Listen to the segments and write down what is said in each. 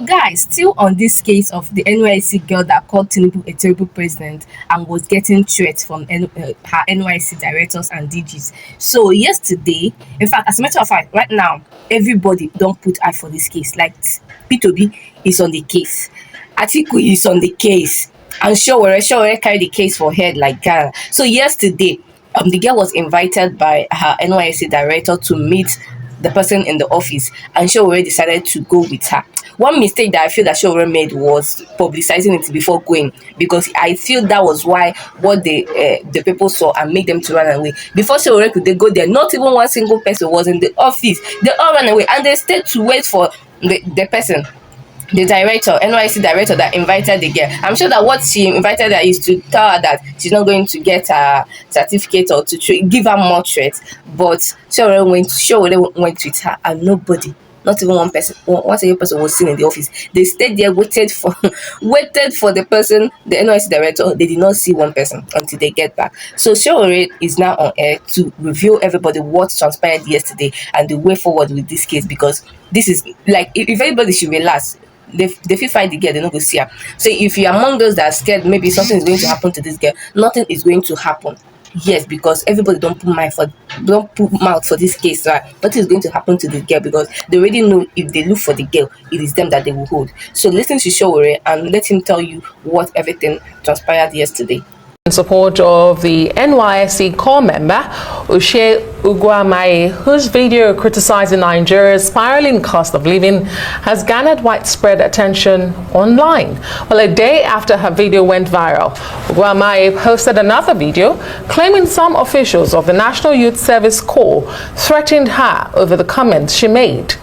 Guys, still on this case of the NYC girl that called TINUBU a terrible president and was getting threats from her NYC directors and DGs. So yesterday, in fact, as a matter of fact, right now, everybody don't put eye for this case. Like P2B is on the case, Atiku is on the case, and Sowore carried the case for head like Ghana. So yesterday, the girl was invited by her NYC director to meet the person in the office, and Sowore decided to go with her. One mistake that I feel that Sowore made was publicizing it before going, because I feel that was why what the people saw and made them to run away. Before Sowore could they go there, not even one single person was in the office. They all ran away and they stayed to wait for the person, the director, NYC director that invited the girl. I'm sure that what she invited her is to tell her that she's not going to get a certificate or to give her more threats. But Sowore went with her, and nobody, not even one single person was seen in the office. They stayed there, waited for the person, the NYC director. They did not see one person until they get back. So Sowore is now on air to reveal everybody what transpired yesterday and the way forward with this case, because this is like, if everybody should relax, they feel fight the girl, they're not going to see her. So if you're among those that are scared maybe something is going to happen to this girl, nothing is going to happen. Yes, because everybody don't put mouth for this case, right? Nothing is going to happen to this girl, because they already know if they look for the girl, it is them that they will hold. So listen to Sowore and let him tell you what everything transpired yesterday. In support of the NYSC core member, Uche Ugwuamaye, whose video criticizing Nigeria's spiraling cost of living has garnered widespread attention online. Well, a day after her video went viral, Ugwuamaye posted another video claiming some officials of the National Youth Service Corps threatened her over the comments she made.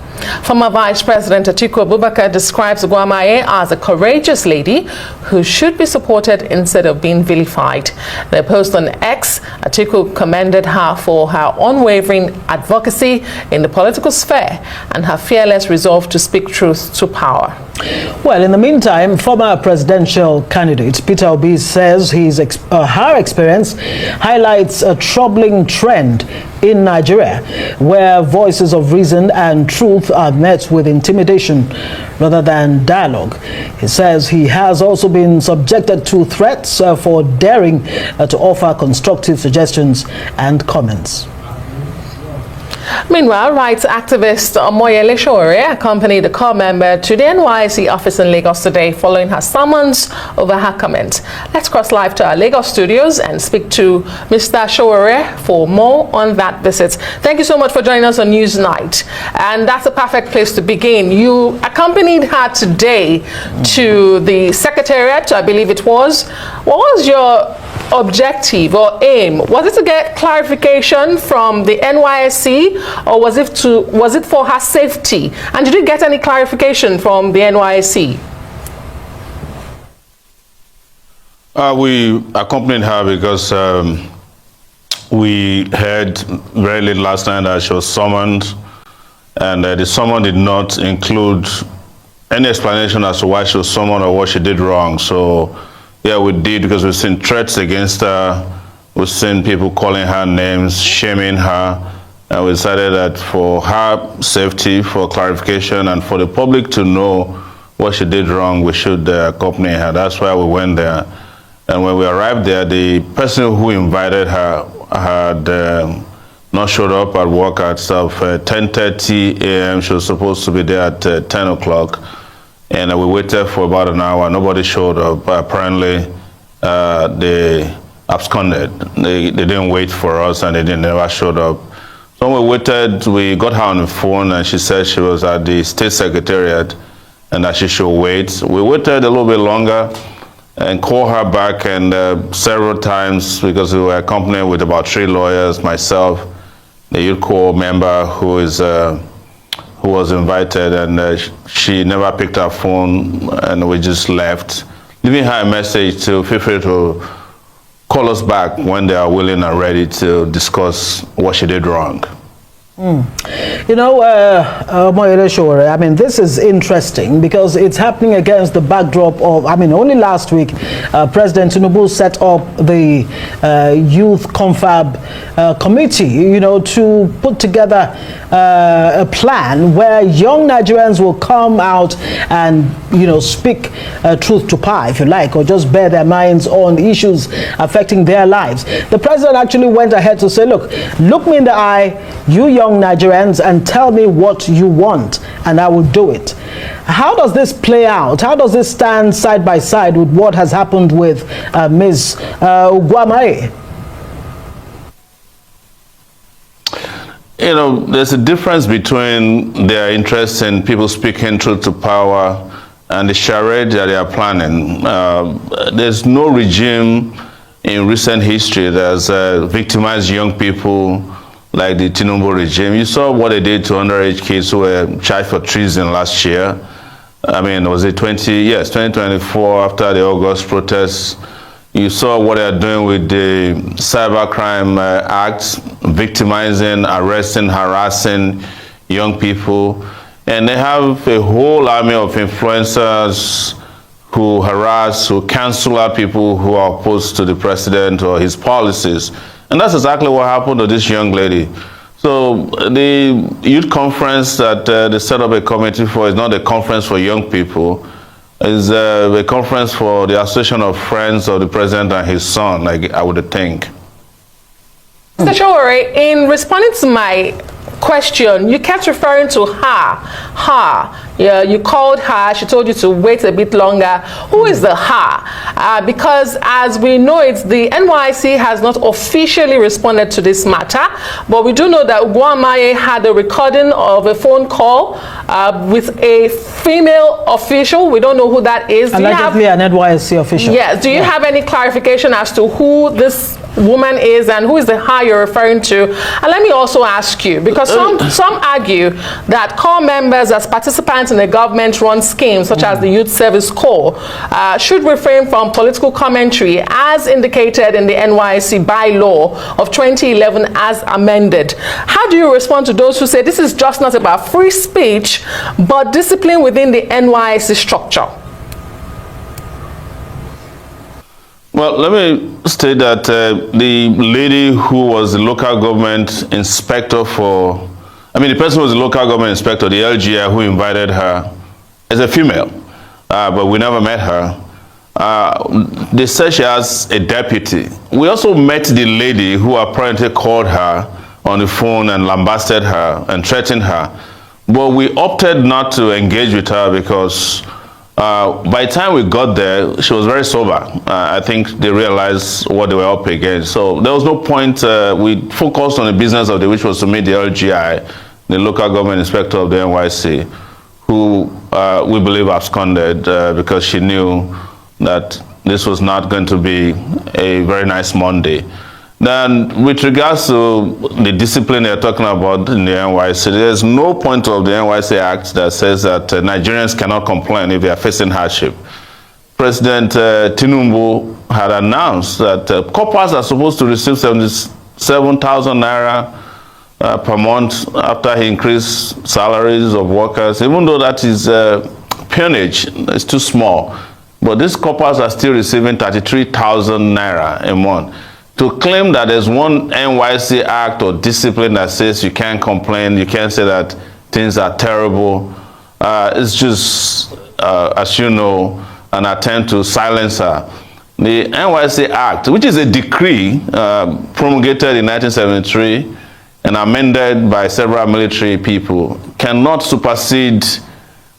Former Vice President Atiku Abubakar describes Ugwuamaye as a courageous lady who should be supported instead of being vilified. In a post on X, Atiku commended her for her unwavering advocacy in the political sphere and her fearless resolve to speak truth to power. Well, in the meantime, former presidential candidate Peter Obi says her experience highlights a troubling trend in Nigeria, where voices of reason and truth are met with intimidation rather than dialogue. He says he has also been subjected to threats for daring to offer constructive suggestions and comments. Meanwhile, rights activist Omoyele Sowore accompanied the core member to the NYSC office in Lagos today following her summons over her comments. Let's cross live to our Lagos studios and speak to Mr. Sowore for more on that visit. Thank you so much for joining us on Newsnight. And that's a perfect place to begin. You accompanied her today to the Secretariat, I believe it was. What was your objective or aim? Was it to get clarification from the NYSC, or was it for her safety? And did you get any clarification from the NYSC? We accompanied her because we heard very late last night that she was summoned, and the summon did not include any explanation as to why she was summoned or what she did wrong. So yeah, we did, because we've seen threats against her, we've seen people calling her names, shaming her, and we decided that for her safety, for clarification, and for the public to know what she did wrong, we should accompany her. That's why we went there. And when we arrived there, the person who invited her had not showed up at work at 10:30 a.m. She was supposed to be there at 10 o'clock. And we waited for about an hour. Nobody showed up. Apparently, they absconded. They didn't wait for us, and they never showed up. So when we waited, we got her on the phone, and she said she was at the State Secretariat and that she should wait. We waited a little bit longer and called her back, and several times, because we were accompanied with about 3 lawyers, myself, the youth corps member who was invited, and she never picked her phone, and we just left, leaving her a message to feel free to call us back when they are willing and ready to discuss what she did wrong. You know, Moyele Sowore, I mean, this is interesting because it's happening against the backdrop of, I mean, only last week, President TINUBU set up the Youth Confab Committee, you know, to put together a plan where young Nigerians will come out and, you know, speak truth to power, if you like, or just bear their minds on issues affecting their lives. The president actually went ahead to say, look me in the eye, you young Nigerians, and tell me what you want, and I will do it. How does this play out? How does this stand side by side with what has happened with Ms. Ugwuamaye? You know, there's a difference between their interest in people speaking truth to power and the charade that they are planning. There's no regime in recent history that's victimized young people like the TINUBU regime. You saw what they did to underage kids who were charged for treason last year. I mean, was it 2024 after the August protests? You saw what they're doing with the Cybercrime Act, victimizing, arresting, harassing young people. And they have a whole army of influencers who harass, who cancel out people who are opposed to the president or his policies. And that's exactly what happened to this young lady. So the youth conference that they set up a committee for is not a conference for young people. It's a conference for the Association of Friends of the President and his son, like I would think. Mr. Sowore, in responding to my question, you kept referring to her. Yeah, you called her, she told you to wait a bit longer. Who is the her? Because as we know it, the NYSC has not officially responded to this matter, but we do know that Ugwuamaye had a recording of a phone call with a female official. We don't know who that is. Allegedly an NYSC official. Yes. Do you have any clarification as to who this woman is and who is the her you're referring to? And let me also ask you, because some argue that core members as participants in a government-run scheme such as the Youth Service Corps should refrain from political commentary as indicated in the NYSC bylaw of 2011 as amended. How do you respond to those who say this is just not about free speech but discipline within the NYSC structure? Well, let me state that the lady who was the local government inspector for, the person who was the local government inspector, the LGI who invited her, is a female, but we never met her. They said she has a deputy. We also met the lady who apparently called her on the phone and lambasted her and threatened her. But we opted not to engage with her because by the time we got there, she was very sober. I think they realized what they were up against. So there was no point. We focused on the business of the which was to meet the LGI, the local government inspector of the NYSC, who we believe absconded because she knew that this was not going to be a very nice Monday. Then, with regards to the discipline they're talking about in the NYSC, there's no point of the NYSC Act that says that Nigerians cannot complain if they are facing hardship. President TINUBU had announced that corpers are supposed to receive 77,000 naira per month after he increased salaries of workers, even though that is peonage, it's too small. But these corpers are still receiving 33,000 naira a month. To claim that there's one NYSC act or discipline that says you can't complain, you can't say that things are terrible, it's just, as you know, an attempt to silence her. The NYSC Act, which is a decree promulgated in 1973 and amended by several military people, cannot supersede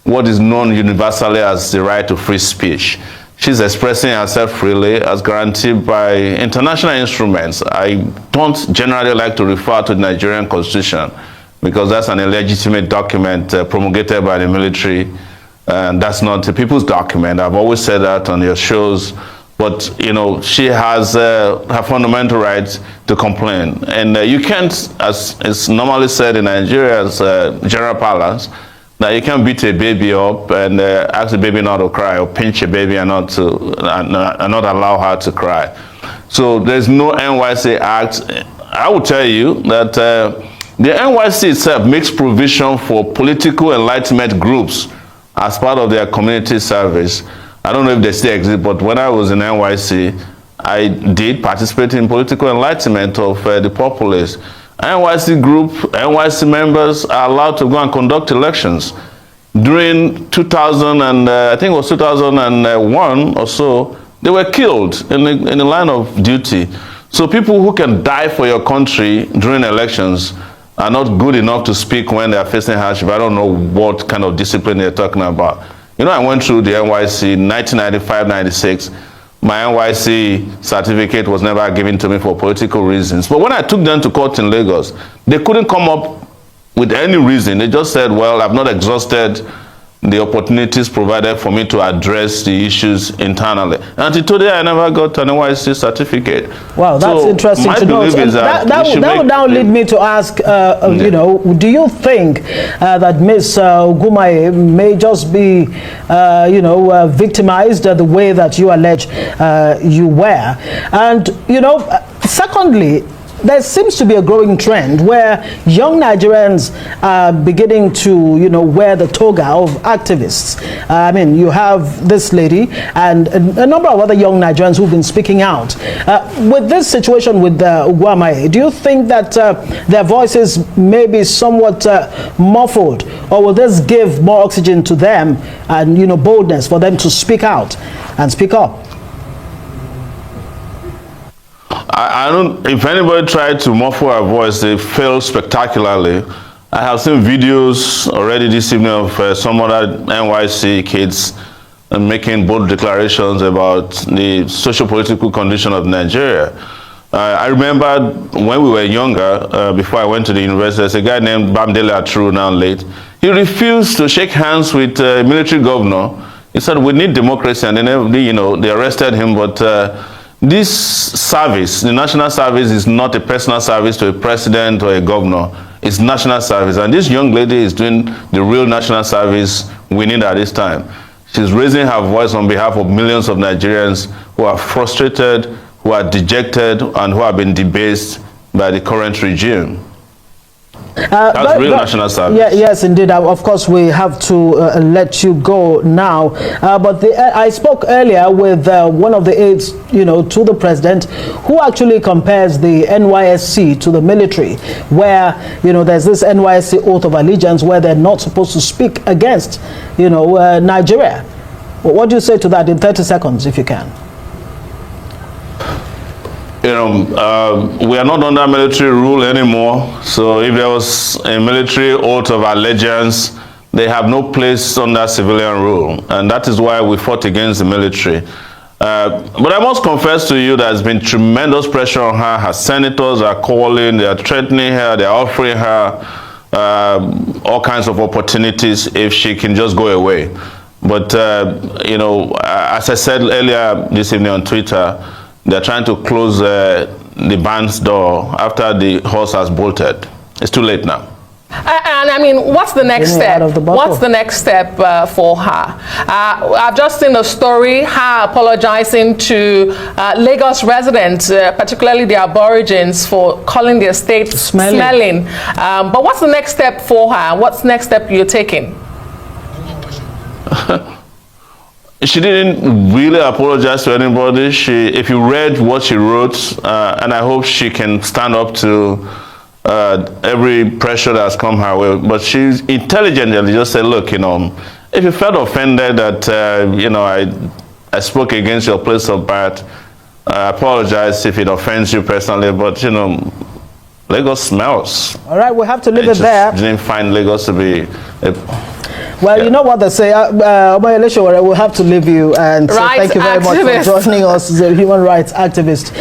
what is known universally as the right to free speech. She's expressing herself freely as guaranteed by international instruments. I don't generally like to refer to the Nigerian Constitution because that's an illegitimate document promulgated by the military, and that's not the people's document. I've always said that on your shows, but you know, she has her fundamental right to complain. And you can't, as is normally said in Nigeria's general parlance, that you can beat a baby up and ask the baby not to cry, or pinch a baby and not allow her to cry. So there's no NYSC Act. I will tell you that The NYSC itself makes provision for political enlightenment groups as part of their community service. I don't know if they still exist, but when I was in NYSC, I did participate in political enlightenment of the populace. NYSC group, NYSC members are allowed to go and conduct elections. During 2000 and I think it was 2001 or so, they were killed in the line of duty. So people who can die for your country during elections are not good enough to speak when they are facing hardship. I don't know what kind of discipline they're talking about. You know, I went through the NYSC in 1995-96. My NYSC certificate was never given to me for political reasons. But when I took them to court in Lagos, they couldn't come up with any reason. They just said, well, I've not exhausted the opportunities provided for me to address the issues internally. And until today, I never got an NYSC certificate. Wow, that's interesting to know. That would now lead me to ask, you know, do you think that Ms. Ugumaye may just be, you know, victimized the way that you allege you were? And, you know, secondly, there seems to be a growing trend where young Nigerians are beginning to, you know, wear the toga of activists. I mean, you have this lady and a number of other young Nigerians who've been speaking out. With this situation with Uguamaye, do you think that their voices may be somewhat muffled, or will this give more oxygen to them and, you know, boldness for them to speak out and speak up? I don't, if anybody tried to muffle our voice, they failed spectacularly. I have seen videos already this evening of some other NYSC kids making bold declarations about the socio-political condition of Nigeria. I remember when we were younger, before I went to the university, there's a guy named Bamidele Atru, now late. He refused to shake hands with a military governor. He said, we need democracy, and they arrested him, but this service, the national service, is not a personal service to a president or a governor. It's national service. And this young lady is doing the real national service we need at this time. She's raising her voice on behalf of millions of Nigerians who are frustrated, who are dejected, and who have been debased by the current regime. That's real national service. Yeah, yes, indeed. Of course, we have to let you go now. But I spoke earlier with one of the aides, you know, to the president, who actually compares the NYSC to the military, where, you know, there's this NYSC oath of allegiance where they're not supposed to speak against, you know, Nigeria. What do you say to that in 30 seconds, if you can? You know, we are not under military rule anymore. So if there was a military oath of allegiance, they have no place under civilian rule. And that is why we fought against the military. But I must confess to you, there's been tremendous pressure on her. Her senators are calling, they are threatening her, they are offering her all kinds of opportunities if she can just go away. But, you know, as I said earlier this evening on Twitter, they're trying to close the barn's door after the horse has bolted. It's too late now. And I mean, what's the next step? What's the next step for her? I've just seen a story, her apologizing to Lagos residents, particularly the Aborigines, for calling their state smelling. But what's the next step for her? What's the next step you're taking? She didn't really apologize to anybody. If you read what she wrote, and I hope she can stand up to every pressure that's come her way, but she intelligently just said, look, you know, if you felt offended that, you know, I spoke against your place of birth, I apologize if it offends you personally, but, you know, Lagos smells. All right, we have to leave it there. Didn't find Lagos to be well, yeah. You know what they say, we'll have to leave you, and so thank you very much for joining us as a human rights activist.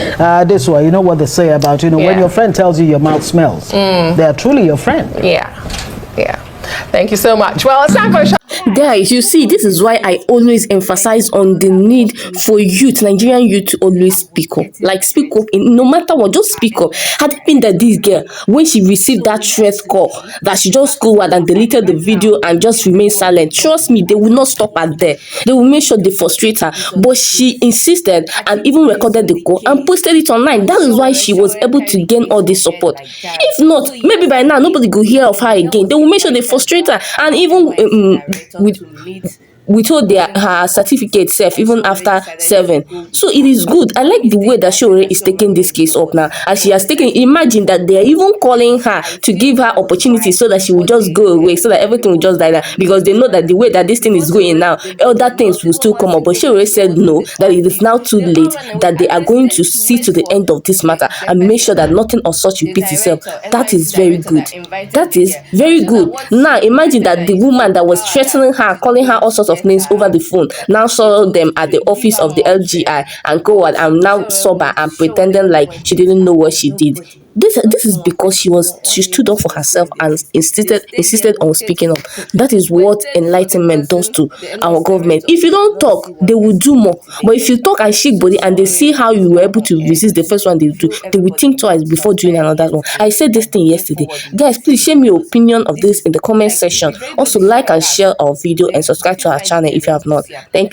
This way, you know what they say about, you know, when your friend tells you your mouth smells, they are truly your friend. Yeah, yeah. Thank you so much. Well, it's time for a Guys, you see, this is why I always emphasize on the need for youth, Nigerian youth, to always speak up. Like, speak up in no matter what, just speak up. Had it been that this girl, when she received that threat call, that she just go out and deleted the video and just remain silent, trust me, they will not stop her there. They will make sure they frustrate her. But she insisted and even recorded the call and posted it online. That is why she was able to gain all this support. If not, maybe by now nobody will hear of her again. They will make sure they frustrate her, and even we told her certificate self even after 7. So it is good. I like the way that Sowore is taking this case up now, as she has taken. Imagine that they are even calling her to give her opportunity so that she will just go away, so that everything will just die down, because they know that the way that this thing is going now, other things will still come up. But Sowore said no, that it is now too late, that they are going to see to the end of this matter and make sure that nothing of such repeats itself. That is very good. That is very good. Now imagine that the woman that was threatening her, calling her all sorts of names over the phone, now saw them at the office of the LGI and go out and now sober and pretending like she didn't know what she did. This is because she stood up for herself and insisted on speaking up. That is what enlightenment does to our government. If you don't talk, they will do more. But if you talk and shake body and they see how you were able to resist the first one they do, they will think twice before doing another one. I said this thing yesterday. Guys, please share me your opinion of this in the comment section. Also, like and share our video and subscribe to our channel if you have not. Thank you.